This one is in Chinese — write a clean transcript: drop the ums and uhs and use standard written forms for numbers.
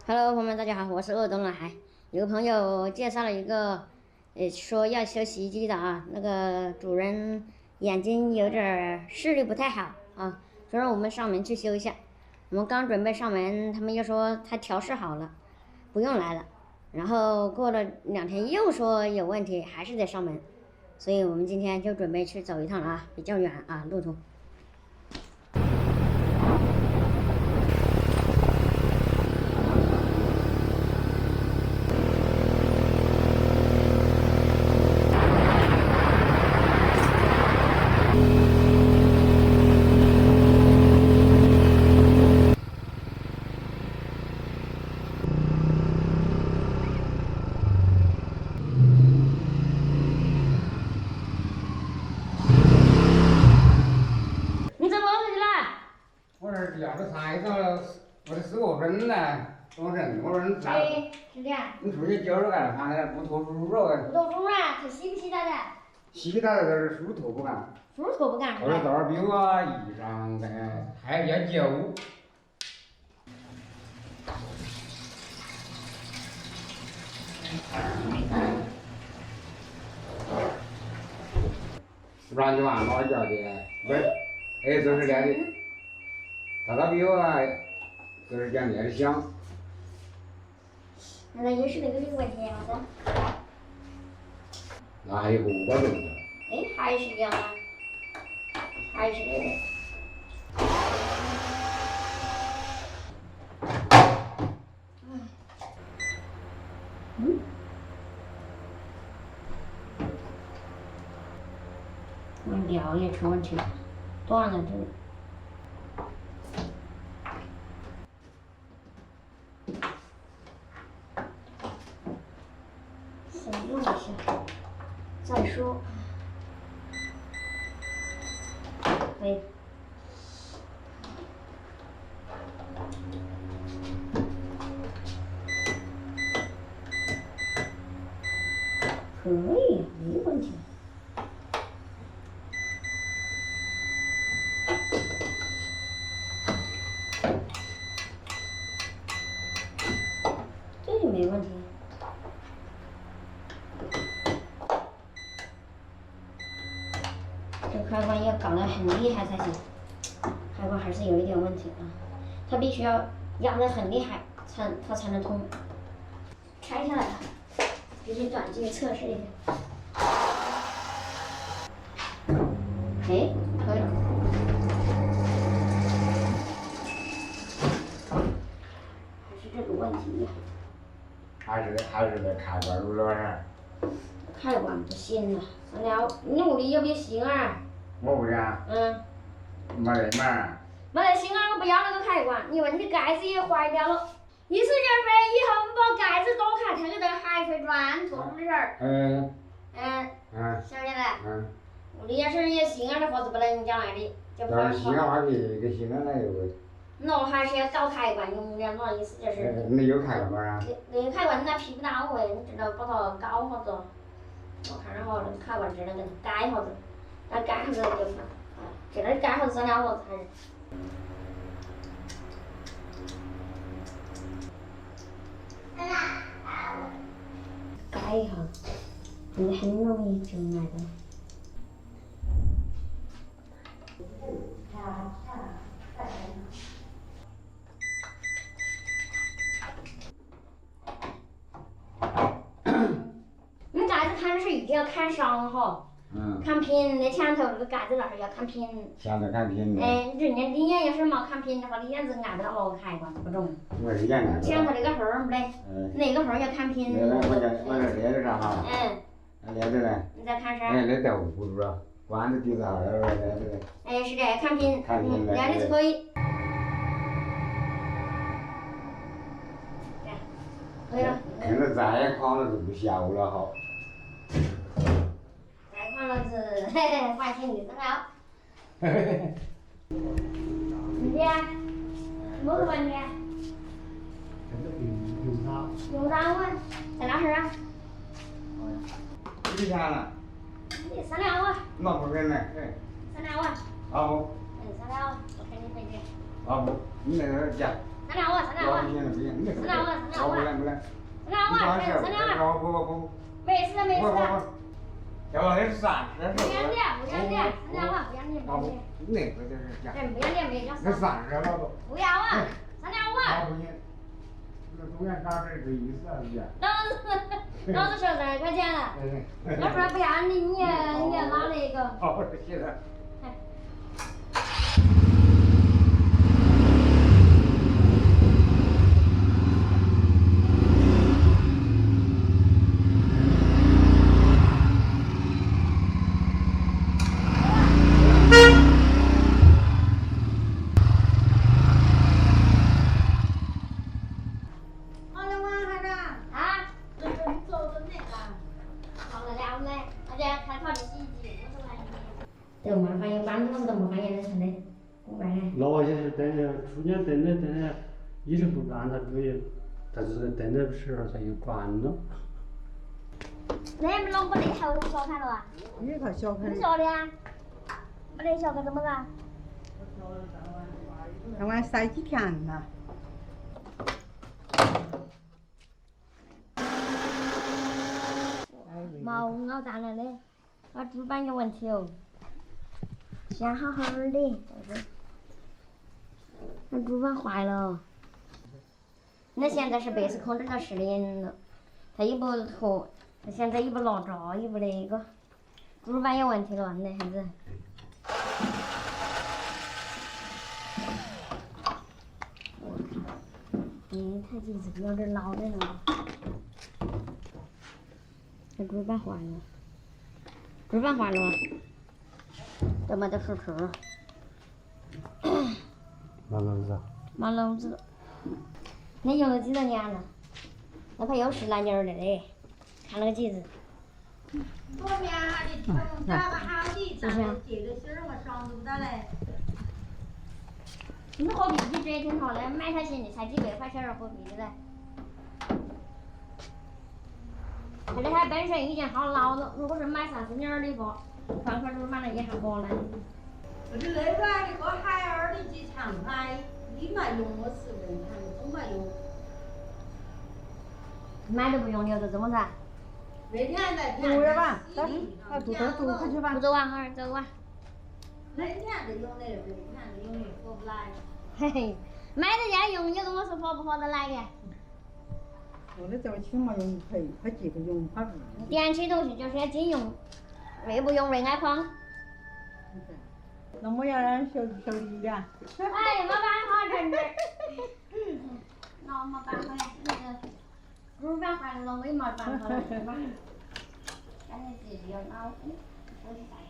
Hello，朋友们，大家好，我是鄂东男孩。有个朋友介绍了一个，说要修洗衣机的啊，那个主人眼睛有点视力不太好啊，就让我们上门去修一下。我们刚准备上门，他们又说他调试好了，不用来了。然后过了2天又说有问题，还是得上门。所以我们今天就准备去走一趟啊，比较远啊，路途。我这要是菜到我这4个分呢，多人，我说你啥？对，是的。你出去浇着干啥呢？不脱猪肉啊？不脱猪啊，他洗不洗澡的？洗澡这是书脱不干。书脱不干是吧？或者倒点表啊，衣裳还要揪。是不然就按老叫的，不是，就是这的，倒倒表啊，就是讲这的香。那也是那个问题啊，那还有个我就是。还是一样啊，还是那个。料也出问题，断了这个。先用一下，再说。可以。可以，没问题。这没问题。这开关要搞得很厉害才行，开关还是有一点问题啊，它必须要压得很厉害，它才能通。拆下来了，必须短距测试一下。可以了。还是这个问题呀。还是得开关入了噻。开关不行了，咱俩你屋里有没有芯儿？我屋里啊。没得嘛。没得芯儿，我不要那个开关，因为你盖子也坏掉了。意思就是以后我们把盖子多开，它给它还会转错的事儿。晓得了。屋里要是有芯儿的话，是不能叫来的，就不能。芯儿话给芯儿那有。那还是要搞开关用的，那意思就是。你有开关啊？那个开关你那批不到哎，你知道把它搞好子。我看着哈，那个开关只能给它改好子，那改好子就不，这点改好子了我才是。改一下，你很容易就那个。那盖子看的是一定要看上哈。看平的前头那个盖子那儿要看平。前头看平的。你眼要是没看平的话，你眼子按不到那个开关不中。我是眼按。前头那个号儿没得，那个号儿要看平。我这列着啥哈？列着嘞。你再看啥？那豆腐是吧？关子底子号列着嘞。是的，看平。看平的。列的就可以。可以了。看着再宽了就不小了哈。再宽了是，放心你生了。你的？么个问题？用啥问？在哪儿啊？几钱了？你3两万。那不给呢？3两万。啊不。3两万，我给你回去。啊不，你那个价。3两万，3两万。不行不行，你3两万。两万。不来。3万，3两万。不。没事没事。要不那是啥？不要脸，不要脸，3两万，不要脸，不要脸。那个就是假。不要脸没要那30了都。不要啊，3两万。不行，那中间啥这意思啊？老子说2块钱了，要不然不要你要拿那个。好，谢谢。都没发现，搬子都没发现那成的，古怪嘞。老些是等着，出年等着，一直不搬它可以，但是等的时候它又关了。那你们老婆那头小看了啊？你看小看。你晓得呀？没得小看怎么了？那晚晒几天了。毛咬蛋了的，那主板有问题哦。先好好的，那主板坏了。那现在是贝斯控制到10年了，他也不拖，他现在也不拿着，也不那个，主板有问题了，那样子。台机子有点老的了，这主板坏了，主板坏了，都没得输出。马篓子。马篓子，那用了几多年了？那怕又是蓝鸟的嘞，看那个机子。多面哈的，咱们好的，咱们接着芯儿我上不得嘞。你何必去折腾它嘞？买它行，才几百块钱儿，何必的嘞？而且它本身已经好老了，如果是买啥子鸟儿的话，换块主板了也还好嘞。我这那边的个海尔的机场牌，你没用我是问他们都没用。买都不用留着这么子。那天在用了吧？走回去吧。不走啊，哈儿走啊。那天就用那个，那天就用的合不来。嘿嘿，买到家用，你跟我说合不合得来的？我的这个起码用可以，它这个用它不。电器东西就是要经用，越不用越挨诓。那么要让小弟的。哎，没办法，真的。那没办法呀，那个主板坏了，我也没办法了，是吧？赶紧自己要拿，我是啥呀？